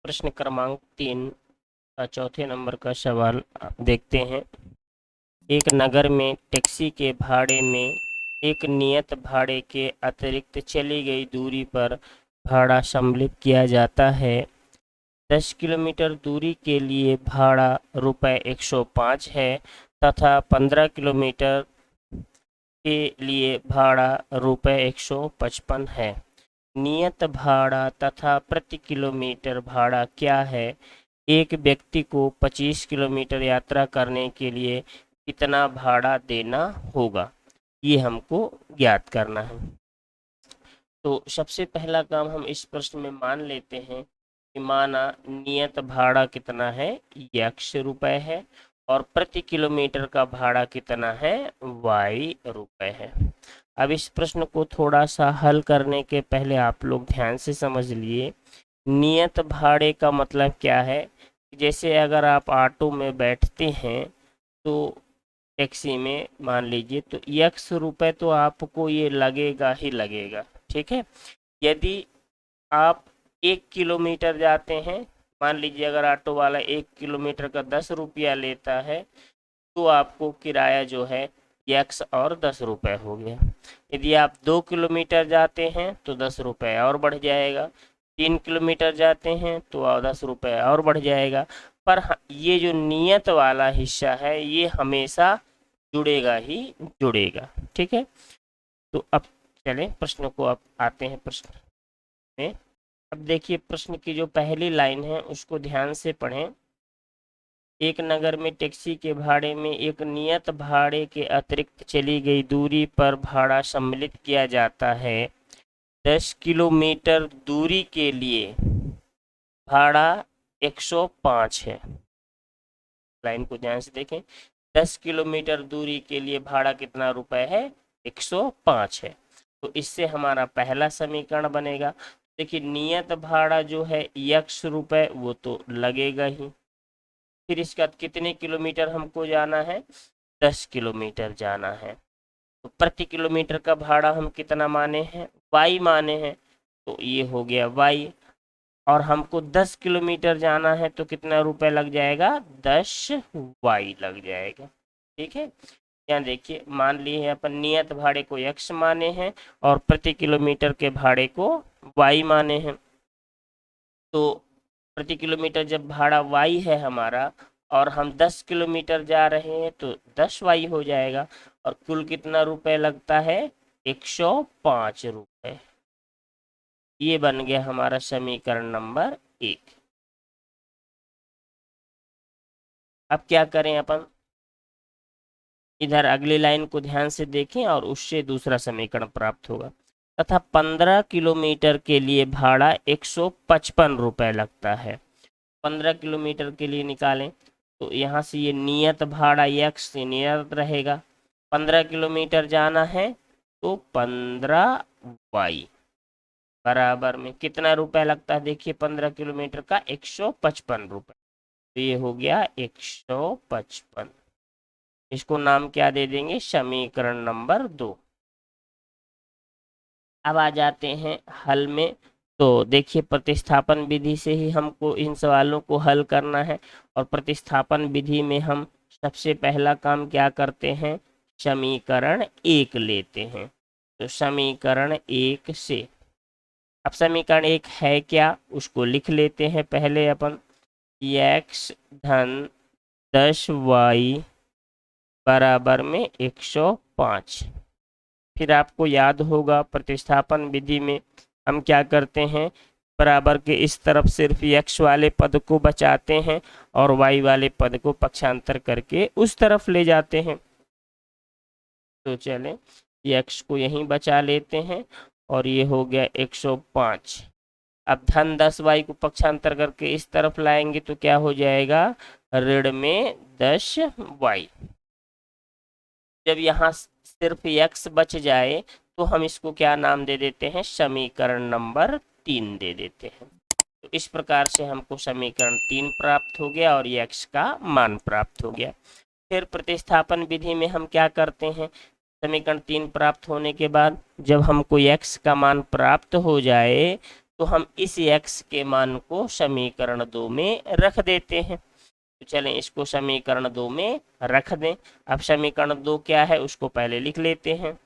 प्रश्न क्रमांक 3 का चौथे नंबर का सवाल देखते हैं। एक नगर में टैक्सी के भाड़े में एक नियत भाड़े के अतिरिक्त चली गई दूरी पर भाड़ा सम्मिलित किया जाता है। 10 किलोमीटर दूरी के लिए भाड़ा रुपये 105 है तथा 15 किलोमीटर के लिए भाड़ा रुपये 155 है। नियत भाड़ा तथा प्रति किलोमीटर भाड़ा क्या है? एक व्यक्ति को 25 किलोमीटर यात्रा करने के लिए कितना भाड़ा देना होगा, ये हमको ज्ञात करना है। तो सबसे पहला काम हम इस प्रश्न में मान लेते हैं कि माना नियत भाड़ा कितना है, x रुपए है और प्रति किलोमीटर का भाड़ा कितना है, y रुपए है। अब इस प्रश्न को थोड़ा सा हल करने के पहले आप लोग ध्यान से समझ लिए। नियत भाड़े का मतलब क्या है? जैसे अगर आप ऑटो में बैठते हैं तो टैक्सी में मान लीजिए तो x रुपए तो आपको ये लगेगा ही लगेगा, ठीक है। यदि आप 1 किलोमीटर जाते हैं, मान लीजिए अगर ऑटो वाला 1 किलोमीटर का 10 रुपया लेता है तो आपको किराया जो है x और 10 रुपये हो गया। यदि आप 2 किलोमीटर जाते हैं तो 10 रुपये और बढ़ जाएगा, 3 किलोमीटर जाते हैं तो 10 रुपये और बढ़ जाएगा। पर ये जो नियत वाला हिस्सा है ये हमेशा जुड़ेगा ही जुड़ेगा, ठीक है। तो अब चलें प्रश्न को, अब आते हैं प्रश्न में। अब देखिए प्रश्न की जो पहली लाइन है उसको ध्यान से पढ़ें। एक नगर में टैक्सी के भाड़े में एक नियत भाड़े के अतिरिक्त चली गई दूरी पर भाड़ा सम्मिलित किया जाता है। 10 किलोमीटर दूरी के लिए भाड़ा 105 है। लाइन को ध्यान से देखें, 10 किलोमीटर दूरी के लिए भाड़ा कितना रुपए है, 105 है। तो इससे हमारा पहला समीकरण बनेगा। देखिए नियत भाड़ा जो है x रुपए वो तो लगेगा ही, फिर इसके बाद कितने किलोमीटर हमको जाना है, 10 किलोमीटर जाना है। तो प्रति किलोमीटर का भाड़ा हम कितना माने हैं, y माने हैं, तो ये हो गया y। और हमको 10 किलोमीटर जाना है तो कितना रुपए लग जाएगा, 10 y लग जाएगा, ठीक है। यहाँ देखिए मान लिए हैं अपन नियत भाड़े को x माने हैं और प्रति किलोमीटर के भाड़े को y माने हैं। तो प्रति किलोमीटर जब भाड़ा y है हमारा और हम 10 किलोमीटर जा रहे हैं तो 10 y हो जाएगा। और कुल कितना रुपए लगता है, 105 रुपए। ये बन गया हमारा समीकरण नंबर 1। अब क्या करें अपन, इधर अगली लाइन को ध्यान से देखें और उससे दूसरा समीकरण प्राप्त होगा। तथा 15 किलोमीटर के लिए भाड़ा 155 रुपए लगता है। 15 किलोमीटर के लिए निकालें तो यहाँ से ये नियत भाड़ा x से नियत रहेगा। 15 किलोमीटर जाना है तो 15 y बराबर में कितना रुपए लगता है, देखिए 15 किलोमीटर का 155 रुपए। तो ये हो गया 155। इसको नाम क्या दे देंगे, समीकरण नंबर 2। अब आ जाते हैं हल में। तो देखिए प्रतिस्थापन विधि से ही हमको इन सवालों को हल करना है। और प्रतिस्थापन विधि में हम सबसे पहला काम क्या करते हैं, समीकरण 1 लेते हैं। तो समीकरण 1 से अब समीकरण 1 है क्या उसको लिख लेते हैं पहले अपन। x धन 10y बराबर में 105। फिर आपको याद होगा प्रतिस्थापन विधि में हम क्या करते हैं, बराबर के इस तरफ सिर्फ x वाले पद को बचाते हैं और y वाले पद को पक्षांतर करके उस तरफ ले जाते हैं। तो चलें x को यहीं बचा लेते हैं और ये हो गया 105। अब धन 10y को पक्षांतर करके इस तरफ लाएंगे तो क्या हो जाएगा, ऋण में 10y। जब यहाँ सिर्फ x बच जाए तो हम इसको क्या नाम दे देते हैं, समीकरण नंबर 3 दे देते हैं। तो इस प्रकार से हमको समीकरण 3 प्राप्त हो गया और ये x का मान प्राप्त हो गया। फिर प्रतिस्थापन विधि में हम क्या करते हैं, समीकरण 3 प्राप्त होने के बाद जब हमको x का मान प्राप्त हो जाए तो हम इस x के मान को समीकरण 2 में रख देते हैं। तो चलें इसको समीकरण 2 में रख दें। अब समीकरण 2 क्या है उसको पहले लिख लेते हैं।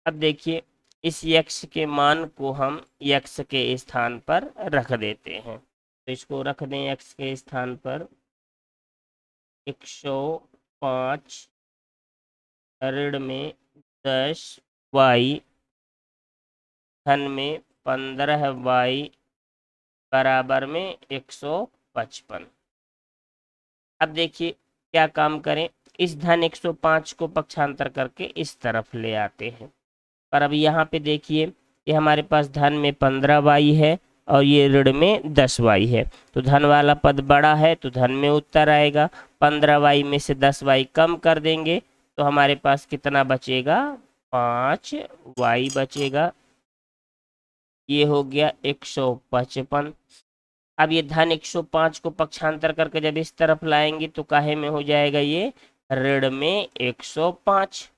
अब देखिए इस x के मान को हम x के स्थान पर रख देते हैं। तो इसको रख दें x के स्थान पर 105 ऋण में 10y धन में 15y बराबर में 155। अब देखिए क्या काम करें, इस धन 105 को पक्षांतर करके इस तरफ ले आते हैं। पर अब यहाँ पे देखिए ये हमारे पास धन में 15y है और ये ऋण में 10y है। तो धन वाला पद बड़ा है तो धन में उत्तर आएगा। 15y में से 10y कम कर देंगे तो हमारे पास कितना बचेगा, 5y बचेगा। ये हो गया 155। अब ये धन 105 को पक्षांतर करके जब इस तरफ लाएंगे तो काहे में हो जाएगा, ये ऋण में 105।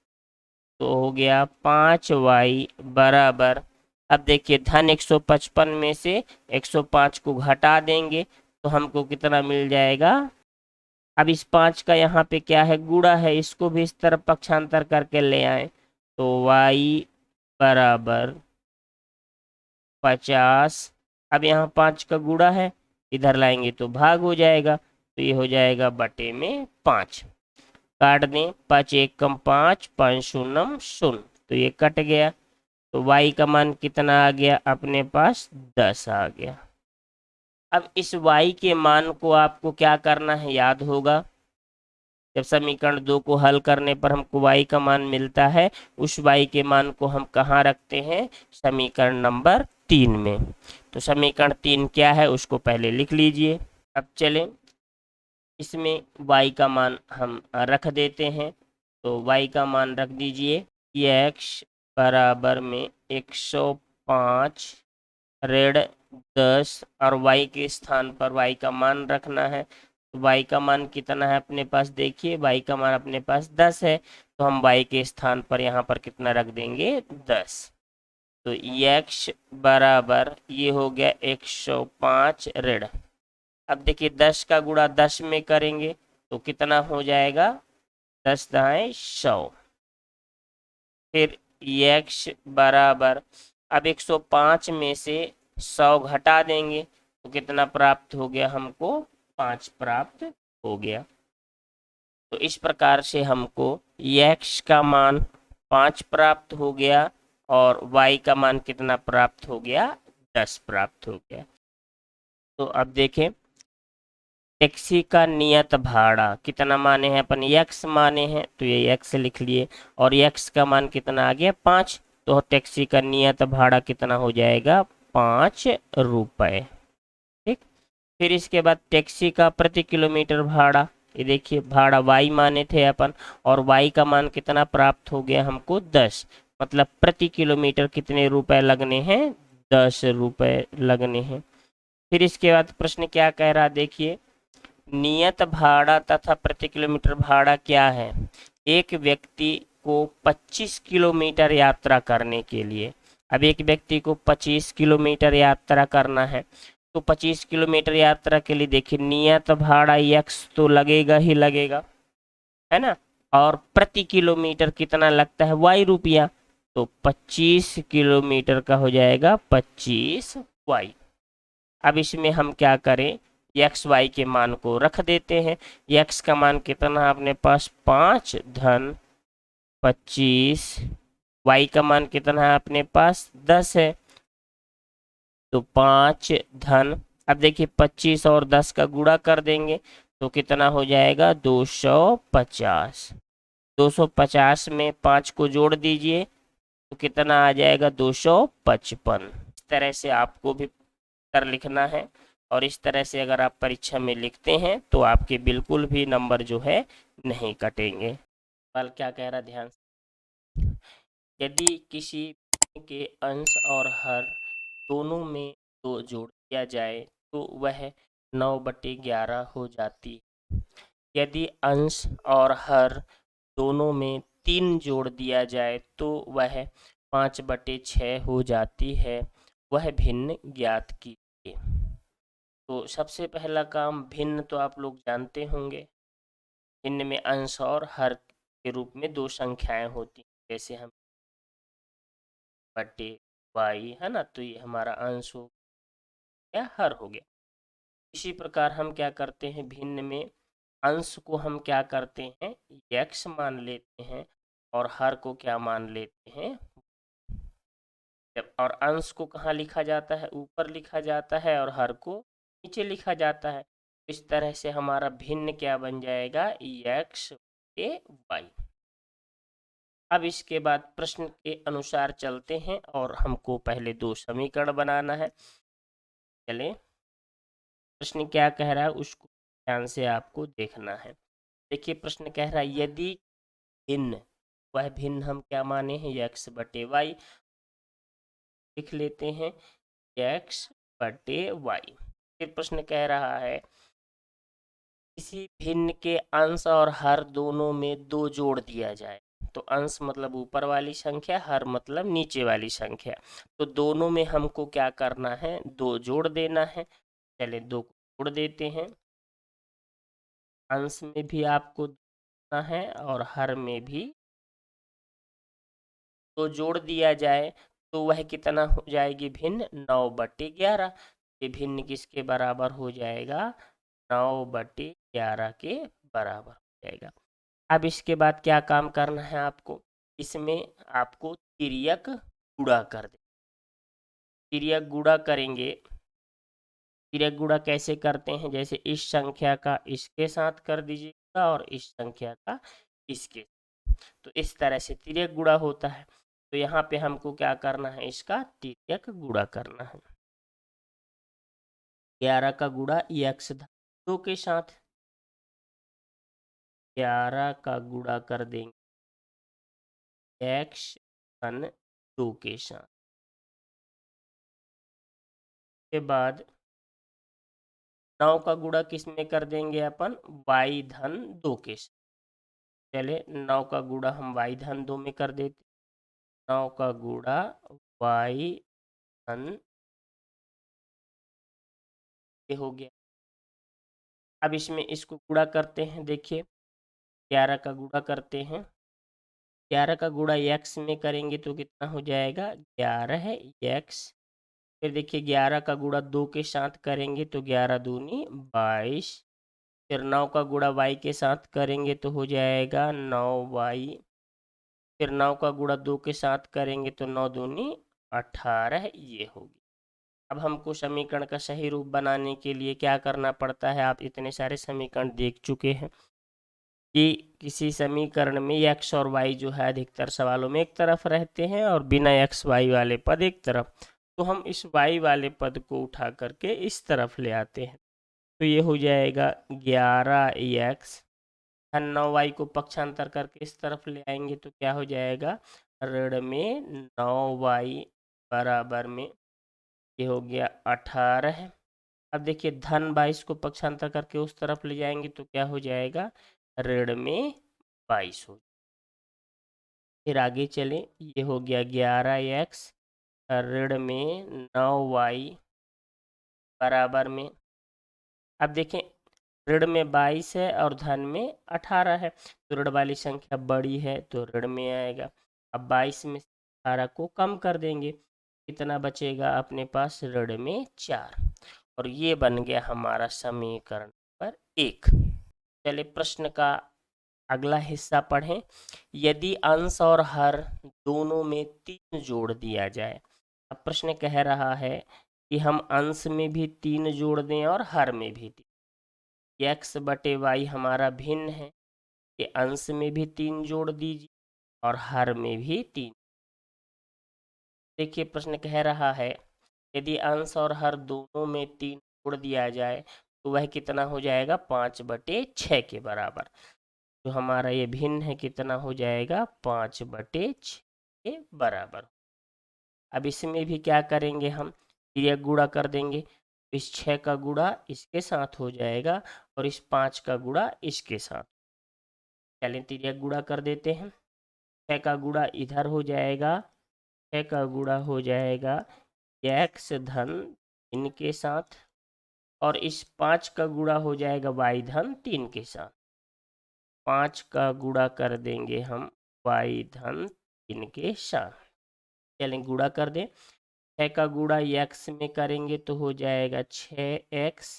तो हो गया 5y बराबर, अब देखिए धन 155 में से 105 को घटा देंगे तो हमको कितना मिल जाएगा। अब इस 5 का यहाँ पे क्या है, गुणा है, इसको भी इस तरफ पक्षांतर करके ले आए तो y बराबर 50। अब यहाँ 5 का गुणा है, इधर लाएंगे तो भाग हो जाएगा, तो ये हो जाएगा बटे में 5। काट दें, 5 एक कम 5, 5 शून्यम शून्य, तो ये कट गया। तो y का मान कितना आ गया अपने पास, 10 आ गया। अब इस y के मान को आपको क्या करना है, याद होगा जब समीकरण 2 को हल करने पर हमको y का मान मिलता है, उस y के मान को हम कहाँ रखते हैं, समीकरण नंबर 3 में। तो समीकरण 3 क्या है उसको पहले लिख लीजिए। अब चलें इसमें y का मान हम रख देते हैं। तो y का मान रख दीजिए, x बराबर में 105 ऋण 10 और y के स्थान पर y का मान रखना है। तो y का मान कितना है अपने पास, देखिए y का मान अपने पास 10 है, तो हम y के स्थान पर यहाँ पर कितना रख देंगे, 10। तो x बराबर ये हो गया 105 ऋण, अब देखिए 10 का गुणा 10 में करेंगे तो कितना हो जाएगा, 10 दाएं 100। फिर x बराबर, अब 105 में से 100 घटा देंगे तो कितना प्राप्त हो गया हमको, 5 प्राप्त हो गया। तो इस प्रकार से हमको x का मान 5 प्राप्त हो गया और y का मान कितना प्राप्त हो गया, 10 प्राप्त हो गया। तो अब देखें टैक्सी का नियत भाड़ा कितना माने हैं अपन, x माने हैं, तो ये x लिख लिए और x का मान कितना आ गया 5, तो टैक्सी का नियत भाड़ा कितना हो जाएगा, 5 रुपए। ठीक, फिर इसके बाद टैक्सी का प्रति किलोमीटर भाड़ा, ये देखिए भाड़ा y माने थे अपन और y का मान कितना प्राप्त हो गया हमको, 10, मतलब प्रति किलोमीटर कितने रुपए लगने हैं, 10 रुपए लगने हैं। फिर इसके बाद प्रश्न क्या कह रहा देखिए, नियत भाड़ा तथा प्रति किलोमीटर भाड़ा क्या है। एक व्यक्ति को 25 किलोमीटर यात्रा करने के लिए, अब एक व्यक्ति को 25 किलोमीटर यात्रा करना है, तो 25 किलोमीटर यात्रा के लिए देखिए नियत भाड़ा x तो लगेगा ही लगेगा, है ना, और प्रति किलोमीटर कितना लगता है, y रुपया, तो 25 किलोमीटर का हो जाएगा 25y। अब इसमें हम क्या करें, एक्स वाई के मान को रख देते हैं। एक्स का मान कितना है अपने पास, 5 धन 25, वाई का मान कितना है अपने पास, 10 है, तो 5 धन, अब देखिए 25 और 10 का गुणा कर देंगे तो कितना हो जाएगा, 250। 250 में 5 को जोड़ दीजिए तो कितना आ जाएगा, 255। इस तरह से आपको भी कर लिखना है और इस तरह से अगर आप परीक्षा में लिखते हैं तो आपके बिल्कुल भी नंबर जो है नहीं कटेंगे। सवाल क्या कह रहा, ध्यान से, यदि किसी के अंश और हर दोनों में 2 जोड़ दिया जाए तो वह 9/11 हो जाती है। यदि अंश और हर दोनों में 3 जोड़ दिया जाए तो वह 5/6 हो जाती है। वह भिन्न ज्ञात कीजिए। तो सबसे पहला काम भिन्न तो आप लोग जानते होंगे। भिन्न में अंश और हर के रूप में दो संख्याएं होती हैं, जैसे हम बटे वाई है ना, तो ये हमारा अंश हो गया, हर हो गया। इसी प्रकार हम क्या करते हैं, भिन्न में अंश को हम क्या करते हैं, x मान लेते हैं और हर को क्या मान लेते हैं। और अंश को कहाँ लिखा जाता है, ऊपर लिखा जाता है, और हर को नीचे लिखा जाता है। इस तरह से हमारा भिन्न क्या बन जाएगा, x ए वाई। अब इसके बाद प्रश्न के अनुसार चलते हैं और हमको पहले दो समीकरण बनाना है। चलें, प्रश्न क्या कह रहा है उसको ध्यान से आपको देखना है। देखिए प्रश्न कह रहा है यदि भिन्न, वह भिन्न हम क्या माने हैं, x बटे वाई। लिख लेते हैं x बटे वाई। फिर प्रश्न कह रहा है किसी भिन्न के अंश और हर दोनों में दो जोड़ दिया जाए। तो अंश मतलब ऊपर वाली संख्या, हर मतलब नीचे वाली संख्या। तो दोनों में हमको क्या करना है, दो जोड़ देना है। चले दो को जोड़ देते हैं। अंश में भी आपको देना है और हर में भी तो जोड़ दिया जाए, तो वह कितना हो जाएगी भिन्न, 9/11। ये भिन्न किसके बराबर हो जाएगा, 9/11 के बराबर हो जाएगा। अब इसके बाद क्या काम करना है आपको, इसमें आपको तिर्यक गुणा कर दे। तिर्यक गुणा करेंगे, तिर्यक गुणा कैसे करते हैं, जैसे इस संख्या का इसके साथ कर दीजिएगा और इस संख्या का इसके, तो इस तरह से तिर्यक गुणा होता है। तो यहाँ पे हमको क्या करना है, इसका तिर्यक गुणा करना है। 11 का गुणा x दो के साथ, 11 का गुणा कर देंगे x धन 2 के साथ। के बाद 9 का गुणा किस में कर देंगे अपन, y धन 2 के साथ। चले 9 का गुणा हम y धन 2 में कर देते, 9 का गुणा y धन ये हो गया। अब इसमें इसको गुणा करते हैं, देखिए 11 का गुणा करते हैं, 11 का गुणा x में करेंगे तो कितना हो जाएगा, 11 है x। फिर देखिए 11 का गुणा 2 के साथ करेंगे तो 11 दूनी 22। फिर 9 का गुणा y के साथ करेंगे तो हो जाएगा 9y। फिर 9 का गुणा 2 के साथ करेंगे तो 9 दूनी 18, ये होगी। अब हमको समीकरण का सही रूप बनाने के लिए क्या करना पड़ता है, आप इतने सारे समीकरण देख चुके हैं कि किसी समीकरण में x और y जो है अधिकतर सवालों में एक तरफ रहते हैं और बिना x y वाले पद एक तरफ। तो हम इस y वाले पद को उठा करके इस तरफ ले आते हैं, तो ये हो जाएगा 11x। 9y को पक्षांतर करके इस तरफ ले आएंगे तो क्या हो जाएगा, ऋण में 9y बराबर में ये हो गया 18। अब देखिए धन 22 को पक्षांतर करके उस तरफ ले जाएंगे तो क्या हो जाएगा, ऋण में 22 हो। फिर आगे चले, ये हो गया 11x ऋण में 9y बराबर में, अब देखें ऋण में 22 है और धन में 18 है, तो ऋण वाली संख्या बड़ी है तो ऋण में आएगा। अब 22 में 18 को कम कर देंगे, कितना बचेगा अपने पास, ऋण में 4। और ये बन गया हमारा समीकरण नंबर 1। चलिए प्रश्न का अगला हिस्सा पढ़ें। यदि अंश और हर दोनों में 3 जोड़ दिया जाए। अब प्रश्न कह रहा है कि हम अंश में भी 3 जोड़ दें और हर में भी 3। x बटे वाई हमारा भिन्न है, कि अंश में भी 3 जोड़ दीजिए और हर में भी 3। देखिए प्रश्न कह रहा है यदि अंश और हर दोनों में 3 जोड़ दिया जाए तो वह कितना हो जाएगा, 5/6 के बराबर। तो हमारा ये भिन्न है, कितना हो जाएगा, 5/6 के बराबर। अब इसमें भी क्या करेंगे, हम तिर्यक गुणा कर देंगे। इस 6 का गुणा इसके साथ हो जाएगा और इस 5 का गुणा इसके साथ। चलें तिर्यक गुणा कर देते हैं। 6 का गुणा इधर हो जाएगा, 6 का गुणा हो जाएगा x धन 3 के साथ, और इस 5 का गुणा हो जाएगा y धन 3 के साथ। 5 का गुणा कर देंगे हम y धन 3 के साथ। चलें गुणा कर दें। 6 का गुणा x में करेंगे तो हो जाएगा 6x,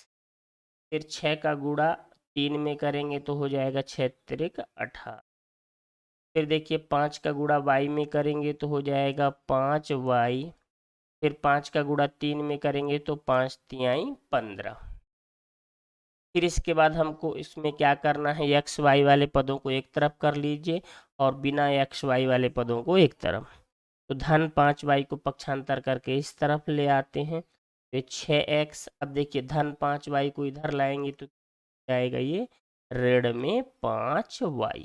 फिर 6 का गुणा 3 में करेंगे तो हो जाएगा 6 त्रिक 18। फिर देखिए 5 का गुणा y में करेंगे तो हो जाएगा 5y, फिर 5 का गुणा 3 में करेंगे तो 5 तिहाई 15। फिर इसके बाद हमको इसमें क्या करना है, एक्स वाई वाले पदों को एक तरफ कर लीजिए और बिना एक्स वाई वाले पदों को एक तरफ। तो धन 5y को पक्षांतर करके इस तरफ ले आते हैं तो 6x। अब देखिए धन 5y को इधर लाएंगे तो जाएगा ये ऋण में 5y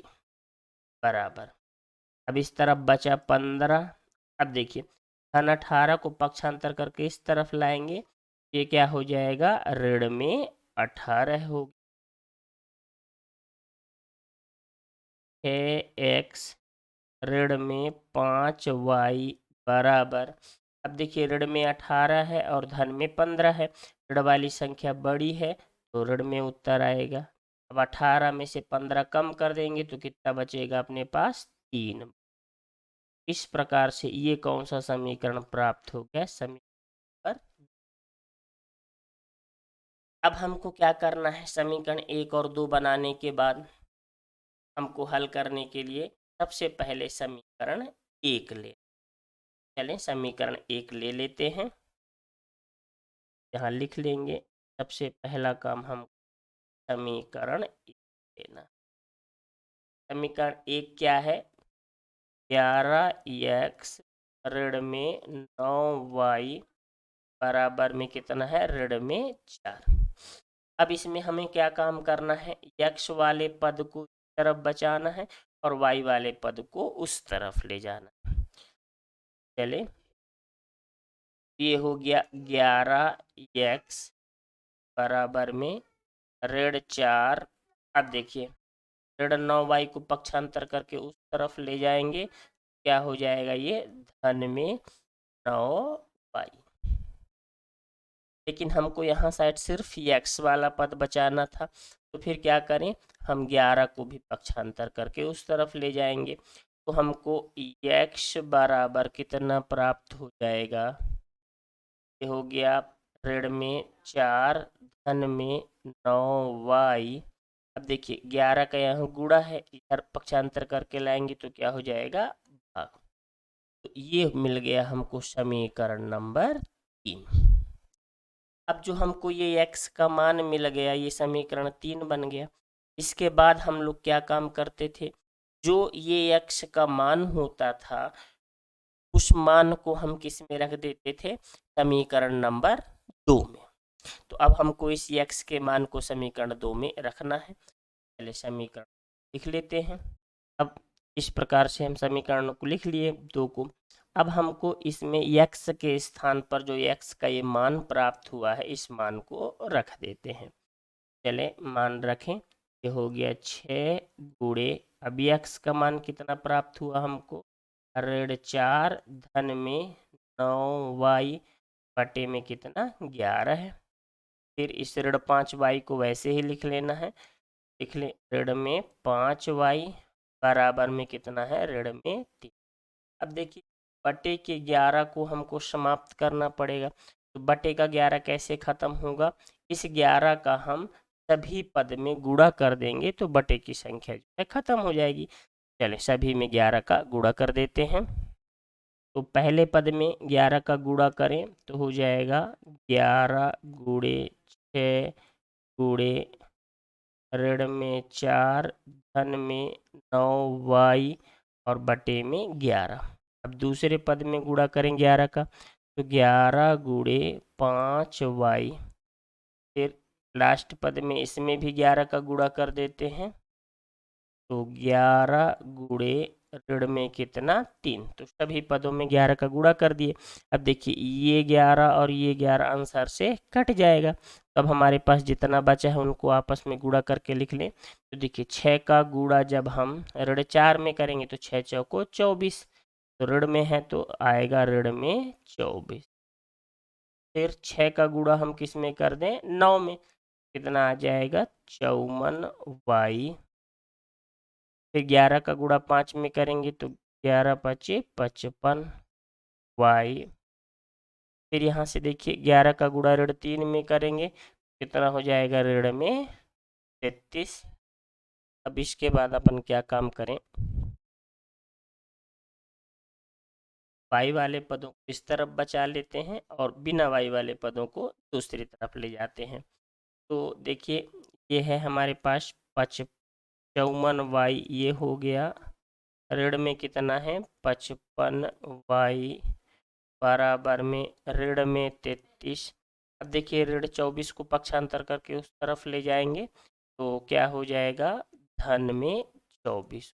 बराबर। अब इस तरफ बचा 15। अब देखिए धन 18 को पक्षांतर करके इस तरफ लाएंगे, ये क्या हो जाएगा ऋण में 18 हो। 6x ऋण में 5y बराबर। अब देखिए ऋण में 18 है और धन में 15 है, ऋण वाली संख्या बड़ी है तो ऋण में उत्तर आएगा। अब 18 में से 15 कम कर देंगे तो कितना बचेगा अपने पास 3। इस प्रकार से ये कौन सा समीकरण प्राप्त हो गया, समीकरण। अब हमको क्या करना है, समीकरण 1 और 2 बनाने के बाद हमको हल करने के लिए सबसे पहले समीकरण 1 ले। चलें समीकरण 1 ले लेते हैं, यहाँ लिख लेंगे। सबसे पहला काम हम समीकरण 1 लेना। समीकरण 1 क्या है, 11x ऋण में 9y बराबर में कितना है, ऋण में 4। अब इसमें हमें क्या काम करना है, x वाले पद को इस तरफ बचाना है और y वाले पद को उस तरफ ले जाना है। चले ये हो गया 11x बराबर में ऋण 4। अब देखिए ऋण 9y को पक्षांतर करके उस तरफ ले जाएंगे, क्या हो जाएगा ये धन में 9y। लेकिन हमको यहाँ साइड सिर्फ x वाला पद बचाना था, तो फिर क्या करें, हम 11 को भी पक्षांतर करके उस तरफ ले जाएंगे तो हमको x बराबर कितना प्राप्त हो जाएगा, ये हो गया ऋण में 4 धन में 9y। अब देखिए 11 का यहाँ गुणा है, इधर पक्षांतर करके लाएंगे तो क्या हो जाएगा भाग। तो ये मिल गया हमको समीकरण नंबर 3। अब जो हमको ये x का मान मिल गया, ये समीकरण 3 बन गया। इसके बाद हम लोग क्या काम करते थे, जो ये x का मान होता था उस मान को हम किस में रख देते थे, समीकरण नंबर 2 में। तो अब हमको इस x के मान को समीकरण 2 में रखना है। पहले समीकरण लिख लेते हैं। अब इस प्रकार से हम समीकरण को लिख लिए 2 को। अब हमको इसमें x के स्थान पर जो x का ये मान प्राप्त हुआ है, इस मान को रख देते हैं। चले मान रखें, ये हो गया 6 गुणे, अब x का मान कितना प्राप्त हुआ हमको, ऋण 4 धन में 9y बटे में कितना 11 है। फिर इस ऋण 5y को वैसे ही लिख लेना है, लिख ले ऋण में 5y बराबर में कितना है, ऋण में 3। अब देखिए बटे के 11 को हमको समाप्त करना पड़ेगा, तो बटे का 11 कैसे खत्म होगा, इस 11 का हम सभी पद में गुणा कर देंगे तो बटे की संख्या जो है खत्म हो जाएगी। चले सभी में 11 का गुणा कर देते हैं। तो पहले पद में 11 का गुणा करें तो हो जाएगा 11 गुणे 6 गुणे ऋण में 4 धन में 9y और बटे में 11। अब दूसरे पद में गुणा करें 11 का, तो 11 गुणे 5y। फिर लास्ट पद में इसमें भी 11 का गुणा कर देते हैं, तो 11 गुणे ऋण में कितना 3। तो सभी पदों में 11 का गुणा कर दिए। अब देखिए ये 11 और ये 11 आंसर से कट जाएगा, अब हमारे पास जितना बचा है उनको आपस में गुणा करके लिख लें। तो देखिए 6 का गुणा जब हम ऋण 4 में करेंगे तो 6 चौको 24, तो ऋण में है तो आएगा ऋण में 24। फिर 6 का गुणा हम किस में कर दें, 9 में, कितना आ जाएगा 54y। फिर 11 का गुणा 5 में करेंगे तो 11 पचे 55y। फिर यहाँ से देखिए 11 का गुणा ऋण 3 में करेंगे, कितना हो जाएगा ऋण में 33। अब इसके बाद अपन क्या काम करें, वाई वाले पदों को इस तरफ बचा लेते हैं और बिना वाई वाले पदों को दूसरी तरफ ले जाते हैं। तो देखिए ये है हमारे पास 55y, ये हो गया, ऋण में कितना है 55y बराबर में ऋण में 33। अब देखिए ऋण 24 को पक्षांतर करके उस तरफ ले जाएंगे तो क्या हो जाएगा धन में 24।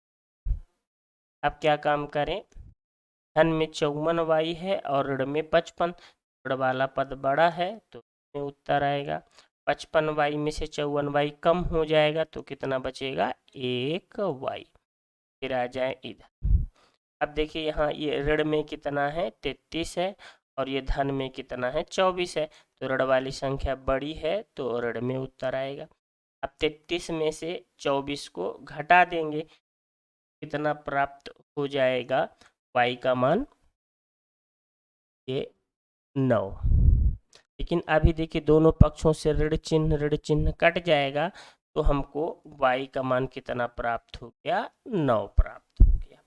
अब क्या काम करें, धन में 54y है और ऋण में 55, ऋण वाला पद बड़ा है तो इसमें उत्तर आएगा। 55y में से 54y कम हो जाएगा तो कितना बचेगा 1y। फिर आ जाए इधर, अब देखिए यहाँ ये ऋण में कितना है 33 है और ये धन में कितना है 24 है, तो ऋण वाली संख्या बड़ी है तो ऋण में उत्तर आएगा। अब 33 में से 24 को घटा देंगे, कितना प्राप्त हो जाएगा y का मान, ये 9। लेकिन अभी देखिए दोनों पक्षों से ऋण चिन्ह कट जाएगा तो हमको y का मान कितना प्राप्त हो गया 9 प्राप्त हो गया।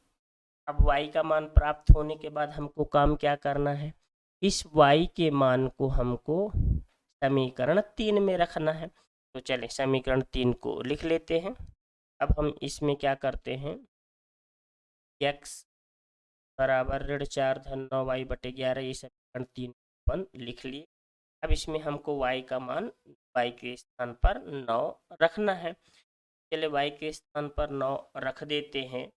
अब y का मान प्राप्त होने के बाद हमको काम क्या करना है, इस y के मान को हमको समीकरण 3 में रखना है। तो चलिए समीकरण 3 को लिख लेते हैं। अब हम इसमें क्या करते हैं, x बराबर ऋण 4 धन 9y बटे 11, ये समीकरण 3 अपन लिख लिए। अब इसमें हमको y का मान y के स्थान पर 9 रखना है। चलिए y के स्थान पर 9 रख देते हैं।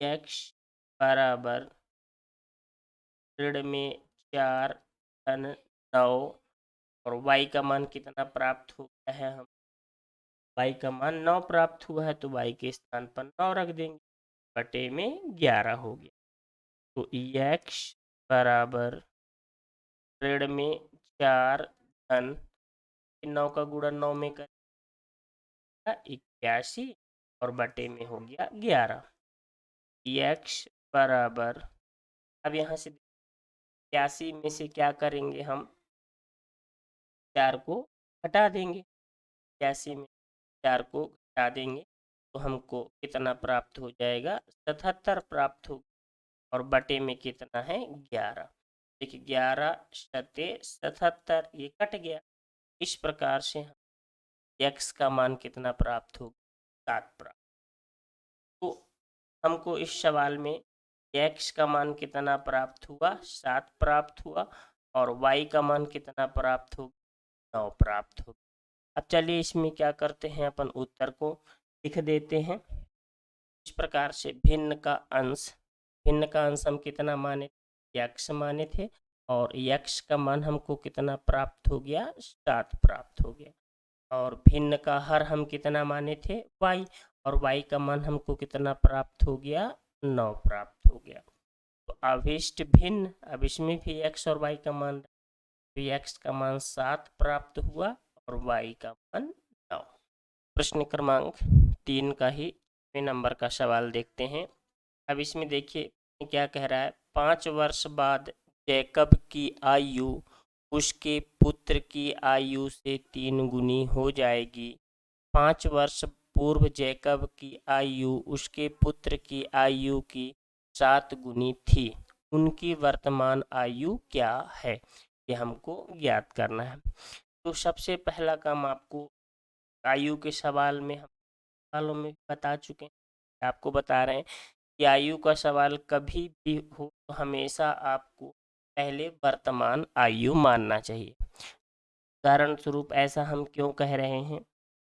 x बराबर ऋण में 4 धन 9 और y का मान कितना प्राप्त हो गया है, हम y का मान 9 प्राप्त हुआ है तो y के स्थान पर 9 रख देंगे, बटे में 11 हो गया। तो x बराबर ऋण में 4 धन 9 का गुणा 9 में करेगा 81 और बटे में हो गया 11। x बराबर, अब यहाँ से 81 में से क्या करेंगे हम, 4 को हटा देंगे, 81 में 4 को हटा देंगे तो हमको कितना प्राप्त हो जाएगा 77 प्राप्त हो, और बटे में कितना है 11। देखिए 11 सत्ते 77, ये कट गया। इस प्रकार से x का मान कितना प्राप्त हो, 7 प्राप्त। तो हमको इस सवाल में x का मान कितना प्राप्त हुआ, 7 प्राप्त हुआ, और y का मान कितना प्राप्त हो, 9 प्राप्त हो। अब चलिए इसमें क्या करते हैं, अपन उत्तर को लिख देते हैं। इस प्रकार से भिन्न का अंश हम कितना माने, x माने थे, और x का मान हमको कितना प्राप्त हो गया, 7 प्राप्त हो गया। और भिन्न का हर हम कितना माने थे, y, और y का मान हमको कितना प्राप्त हो गया, 9 प्राप्त हो गया। तो अभिष्ट भिन्न, अब इसमें भी x और y का मान, x का मान 7 प्राप्त हुआ और y का मान 9। प्रश्न क्रमांक 3 का ही नंबर का सवाल देखते हैं। अब इसमें देखिए क्या कह रहा है, 5 वर्ष बाद जैकब की आयु उसके पुत्र की आयु से 3 गुनी हो जाएगी। 5 वर्ष पूर्व जैकब की आयु उसके पुत्र की आयु की 7 गुनी थी, उनकी वर्तमान आयु क्या है, ये हमको ज्ञात करना है। तो सबसे पहला काम आपको आयु के सवाल में, हम सवालों में बता चुके हैं, आपको बता रहे हैं कि आयु का सवाल कभी भी हो तो हमेशा आपको पहले वर्तमान आयु मानना चाहिए। उदाहरण स्वरूप ऐसा हम क्यों कह रहे हैं,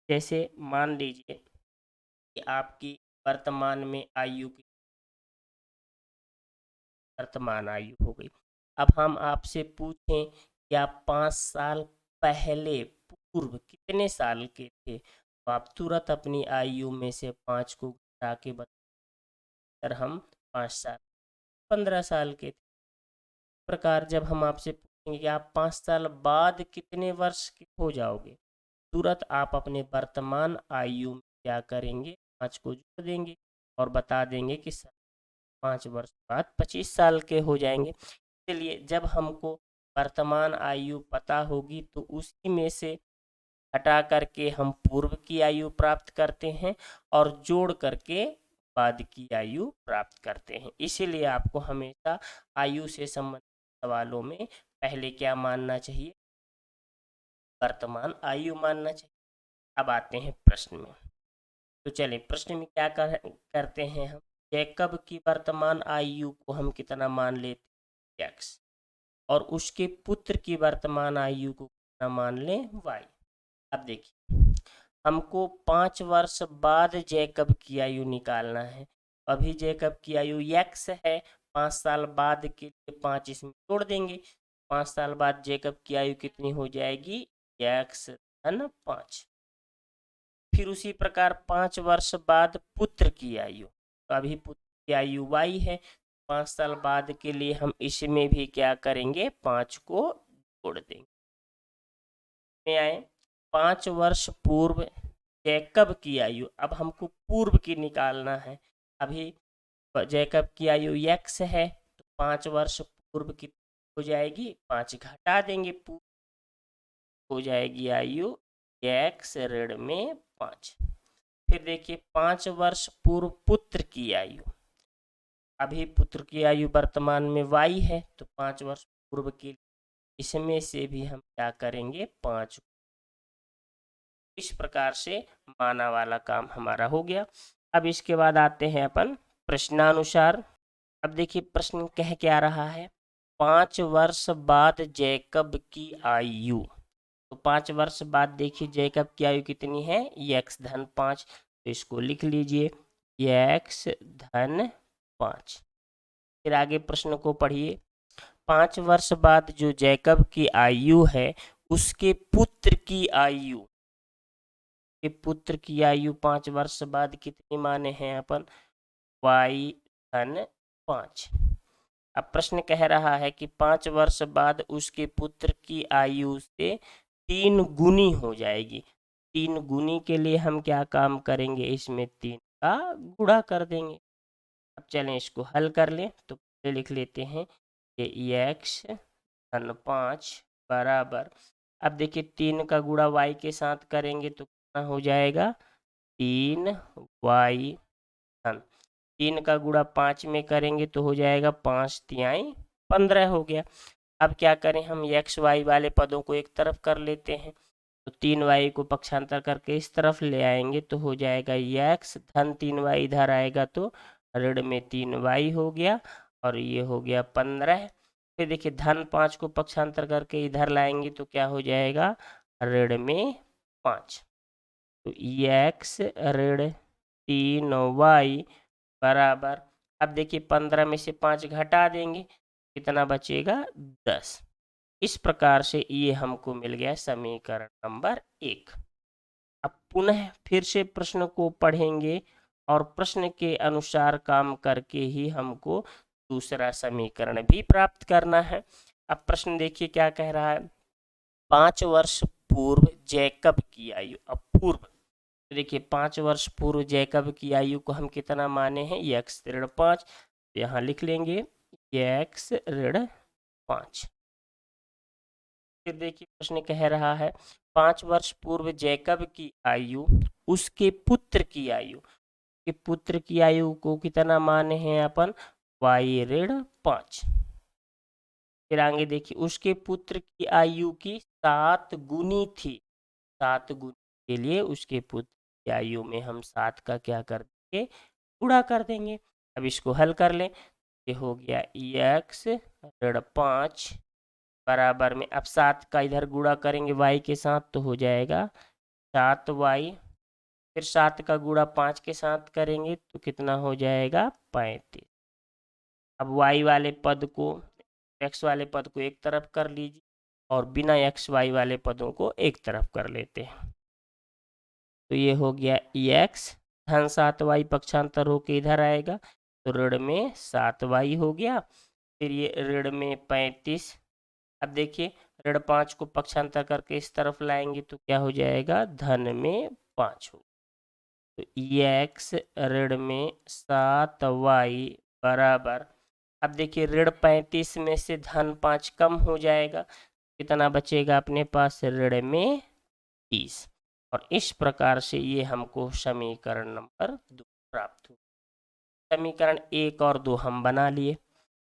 जैसे मान लीजिए कि आपकी वर्तमान में आयु की वर्तमान आयु हो गई। अब हम आपसे पूछें कि आप 5 साल पहले पूर्व कितने साल के थे, तो आप तुरंत अपनी आयु में से 5 को घटा के बता, हम 5 साल 15 साल के थे। प्रकार जब हम आपसे पूछेंगे कि आप 5 साल बाद कितने वर्ष के हो जाओगे, तुरंत आप अपने वर्तमान आयु में क्या करेंगे, 5 को जोड़ देंगे और बता देंगे कि 5 वर्ष बाद 25 साल के हो जाएंगे। इसलिए जब हमको वर्तमान आयु पता होगी तो उसी में से हटा करके हम पूर्व की आयु प्राप्त करते हैं और जोड़ करके बाद की आयु प्राप्त करते हैं। इसीलिए आपको हमेशा आयु से संबंधित सवालों में पहले क्या मानना चाहिए, वर्तमान आयु मानना चाहिए। अब आते हैं प्रश्न में। तो चलिए प्रश्न में क्या करते हैं हम, जैकब की वर्तमान आयु को हम कितना मान लेते हैं, x, और उसके पुत्र की वर्तमान आयु को कितना मान लें, y। अब देखिए हमको 5 वर्ष बाद जैकब की आयु निकालना है। अभी जैकब की आयु x है, 5 साल बाद के लिए 5 इसमें जोड़ देंगे, 5 साल बाद जैकब की आयु कितनी हो जाएगी, x धन 5। फिर उसी प्रकार 5 वर्ष बाद पुत्र की आयु, तो अभी पुत्र की आयु y है, 5 साल बाद के लिए हम इसमें भी क्या करेंगे, 5 को जोड़ देंगे। में आए 5 वर्ष पूर्व जैकब की आयु, अब हमको पूर्व की निकालना है। अभी जैकब की आयु x है, तो 5 वर्ष पूर्व की हो जाएगी, 5 घटा देंगे, पूर्व हो जाएगी आयु x ऋण में 5। फिर देखिए 5 वर्ष पूर्व पुत्र की आयु, अभी पुत्र की आयु वर्तमान में y है, तो 5 वर्ष पूर्व की इसमें से भी हम क्या करेंगे, 5। इस प्रकार से माना वाला काम हमारा हो गया। अब इसके बाद आते हैं अपन प्रश्नानुसार। अब देखिए प्रश्न कह क्या रहा है, 5 वर्ष बाद जैकब की आयु, तो 5 वर्ष बाद देखिए जैकब की आयु कितनी है, x धन 5, तो इसको लिख लीजिए x धन 5। फिर आगे प्रश्न को पढ़िए, 5 वर्ष बाद जो जैकब की आयु है उसके पुत्र की आयु, के पुत्र की आयु 5 वर्ष बाद कितनी माने हैं अपन, y धन 5। अब प्रश्न कह रहा है कि 5 वर्ष बाद उसके पुत्र की आयु से 3 गुनी हो जाएगी। 3 गुनी के लिए हम क्या काम करेंगे, इसमें 3 का गुणा कर देंगे। अब चलें इसको हल कर लें, तो पहले लिख लेते हैं कि x धन 5 बराबर, अब देखिए 3 का गुणा y के साथ करेंगे तो कितना हो जाएगा, 3y धन 3 का गुणा 5 में करेंगे तो हो जाएगा 5 तिहाई 15 हो गया। अब क्या करें, हम एक्स वाई वाले पदों को एक तरफ कर लेते हैं, तो 3y को पक्षांतर करके इस तरफ ले आएंगे तो हो जाएगा x धन 3y, इधर आएगा तो ऋण में 3y हो गया और ये हो गया 15। फिर देखिए धन 5 को पक्षांतर करके इधर लाएंगे तो क्या हो जाएगा, ऋण में 5, तो x ऋण 3y बराबर, अब देखिए 15 में से 5 घटा देंगे, कितना बचेगा, 10। इस प्रकार से ये हमको मिल गया समीकरण नंबर 1। अब पुनः फिर से प्रश्न को पढ़ेंगे और प्रश्न के अनुसार काम करके ही हमको दूसरा समीकरण भी प्राप्त करना है। अब प्रश्न देखिए क्या कह रहा है, 5 वर्ष पूर्व जैकब की आयु, अब पूर्व, तो देखिए 5 वर्ष पूर्व जैकब की आयु को हम कितना माने हैं, x ऋण 5, तो यहाँ लिख लेंगे x ऋण 5। फिर देखिए प्रश्न कह रहा है 5 वर्ष पूर्व जैकब की आयु उसके पुत्र की आयु, के पुत्र की आयु को कितना माने हैं अपन, y ऋण 5। फिर आगे देखिए उसके पुत्र की आयु की 7 गुनी थी, 7 गुनी के लिए उसके पुत्र की आयु में हम 7 का क्या कर देंगे, गुणा कर देंगे। अब इसको हल कर लें, ये हो गया x ऋण 5 बराबर में, अब 7 का इधर गुणा करेंगे y के साथ तो हो जाएगा 7y, फिर 7 का गुणा 5 के साथ करेंगे तो कितना हो जाएगा, 35। अब y वाले पद को, x वाले पद को एक तरफ कर लीजिए और बिना x y वाले पदों को एक तरफ कर लेते हैं, तो ये हो गया x धन 7y पक्षांतर होके इधर आएगा तो ऋण में 7y हो गया। फिर ये ऋण में 35। अब देखिए ऋण 5 को पक्षांतर करके इस तरफ लाएंगे तो क्या हो जाएगा, धन में 5 हो। तो x ऋण में 7y बराबर, अब देखिए ऋण 35 में से धन 5 कम हो जाएगा, कितना बचेगा अपने पास, ऋण में 30। और इस प्रकार से ये हमको समीकरण नंबर 2 प्राप्त हुआ। समीकरण 1 और 2 हम बना लिए।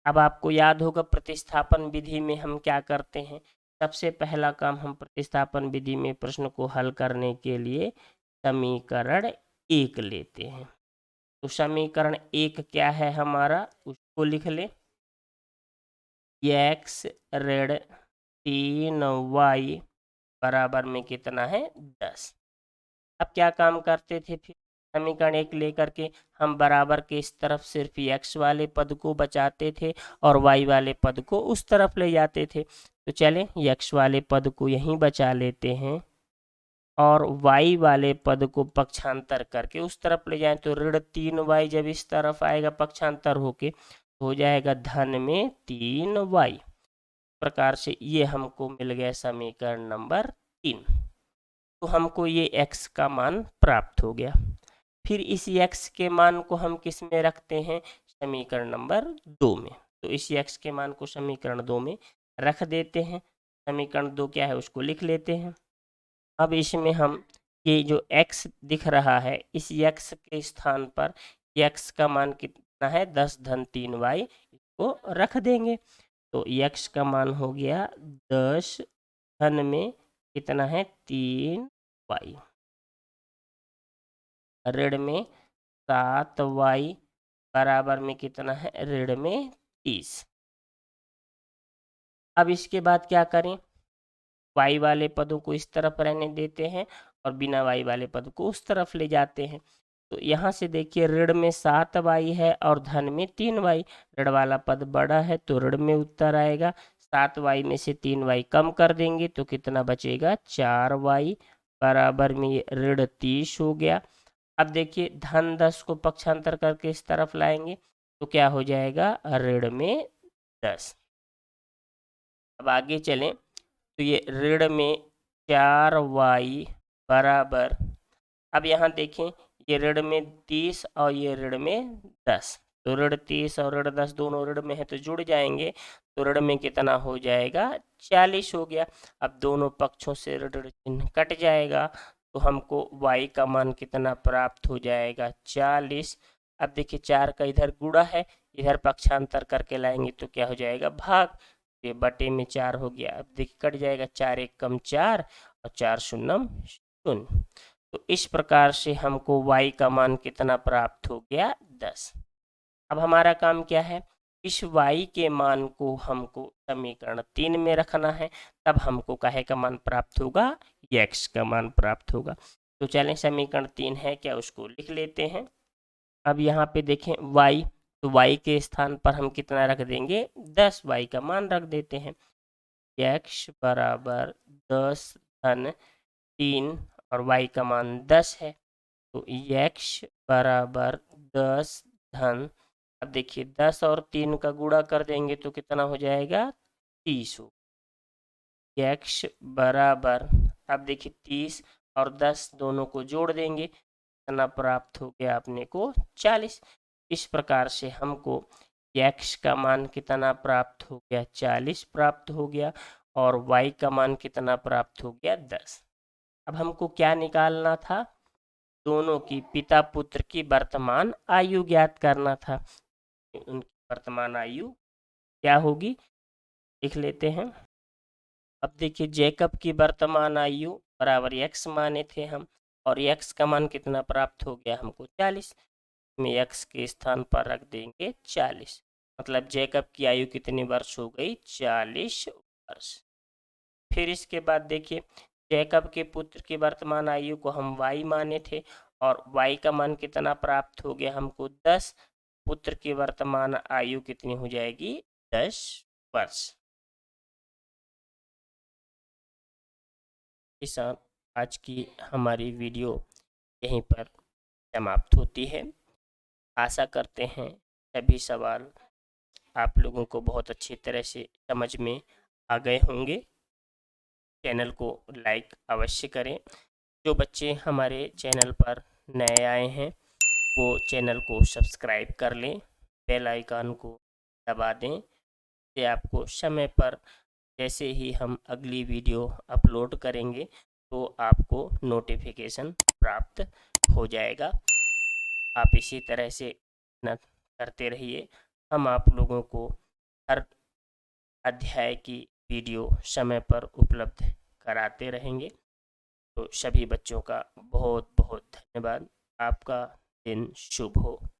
अब आपको याद होगा प्रतिस्थापन विधि में हम क्या करते हैं। सबसे पहला काम, हम प्रतिस्थापन विधि में प्रश्न को हल करने के लिए समीकरण 1 लेते हैं। तो समीकरण 1 क्या है हमारा, उसको लिख ले। x ऋण 3y बराबर में कितना है, 10। अब क्या काम करते थे, फिर समीकरण 1 लेकर के हम बराबर के इस तरफ सिर्फ x वाले पद को बचाते थे और y वाले पद को उस तरफ ले जाते थे। तो चलें x वाले पद को यहीं बचा लेते हैं और y वाले पद को पक्षांतर करके उस तरफ ले जाएं तो ऋण 3y जब इस तरफ आएगा पक्षांतर होके हो जाएगा धन में 3y। प्रकार से ये हमको मिल गया समीकरण नंबर 3। तो हमको ये x का मान प्राप्त हो गया। फिर इस x के मान को हम किस में रखते हैं, समीकरण नंबर 2 में। तो इस x के मान को समीकरण 2 में रख देते हैं। समीकरण 2 क्या है उसको लिख लेते हैं। अब इसमें हम ये जो x दिख रहा है, इस x के स्थान पर x का मान कितना है, 10 धन 3y, इसको रख देंगे। तो x का मान हो गया 10 धन में कितना है, 3y, ऋण में 7y बराबर में कितना है, ऋण में 30। अब इसके बाद क्या करें, y वाले पदों को इस तरफ रहने देते हैं और बिना y वाले पद को उस तरफ ले जाते हैं। तो यहाँ से देखिए ऋण में 7y है और धन में 3y, ऋण वाला पद बड़ा है तो ऋण में उत्तर आएगा। 7y में से 3y कम कर देंगे तो कितना बचेगा, 4y बराबर में ये ऋण 30 हो गया। अब देखिए धन 10 को पक्षांतर करके इस तरफ लाएंगे तो क्या हो जाएगा, ऋण में 10। अब आगे चलें तो ये ऋण में 4y बराबर, अब यहाँ देखें ये ऋण में 30 और ये ऋण में 10, तो ऋण 30 और ऋण 10 दोनों ऋण में है तो जुड़ जाएंगे, तो ऋण में कितना हो जाएगा, 40 हो गया। अब दोनों पक्षों से ऋण चिन्ह कट जाएगा तो हमको y का मान कितना प्राप्त हो जाएगा, 40। अब देखिए 4 का इधर गुणा है, इधर पक्षांतर करके लाएंगे तो क्या हो जाएगा, भाग, ये बटे में 4 हो गया। अब देखिए कट जाएगा, 4 एक कम 4 और 4 शून्यम 0। तो इस प्रकार से हमको y का मान कितना प्राप्त हो गया, 10। अब हमारा काम क्या है, इस y के मान को हमको समीकरण 3 में रखना है, तब हमको काहे का मान प्राप्त होगा, x का मान प्राप्त होगा। तो चलें समीकरण 3 है क्या उसको लिख लेते हैं। अब यहाँ पे देखें y, तो y के स्थान पर हम कितना रख देंगे, 10, y का मान रख देते हैं। x बराबर 10 धन 3 और y का मान 10 है, तो x बराबर 10 धन, अब देखिए 10 और 3 का गुणा कर देंगे तो कितना हो जाएगा, 30 हो। x बराबर, अब देखिए 30 और 10 दोनों को जोड़ देंगे, कितना प्राप्त हो गया अपने को, 40। इस प्रकार से हमको x का मान कितना प्राप्त हो गया, 40 प्राप्त हो गया और y का मान कितना प्राप्त हो गया, 10। अब हमको क्या निकालना था, दोनों की पिता पुत्र की वर्तमान आयु ज्ञात करना था। उनकी वर्तमान आयु क्या होगी, लिख लेते हैं। अब देखिए जैकब की वर्तमान आयु बराबर x माने थे हम, और x का मान कितना प्राप्त हो गया हमको, 40, में x के स्थान पर रख देंगे 40, मतलब जैकब की आयु कितनी वर्ष हो गई, 40 वर्ष। फिर इसके बाद देखिए जैकब के पुत्र की वर्तमान आयु को हम y माने थे और y का मान कितना प्राप्त हो गया हमको, 10, पुत्र की वर्तमान आयु कितनी हो जाएगी, 10 वर्ष। के साथ आज की हमारी वीडियो यहीं पर समाप्त होती है। आशा करते हैं सभी सवाल आप लोगों को बहुत अच्छी तरह से समझ में आ गए होंगे। चैनल को लाइक अवश्य करें। जो बच्चे हमारे चैनल पर नए आए हैं वो चैनल को सब्सक्राइब कर लें, बेल आइकन को दबा दें, से आपको समय पर जैसे ही हम अगली वीडियो अपलोड करेंगे तो आपको नोटिफिकेशन प्राप्त हो जाएगा। आप इसी तरह से मेहनत करते रहिए। हम आप लोगों को हर अध्याय की वीडियो समय पर उपलब्ध कराते रहेंगे। तो सभी बच्चों का बहुत बहुत धन्यवाद। आपका दिन शुभ हो।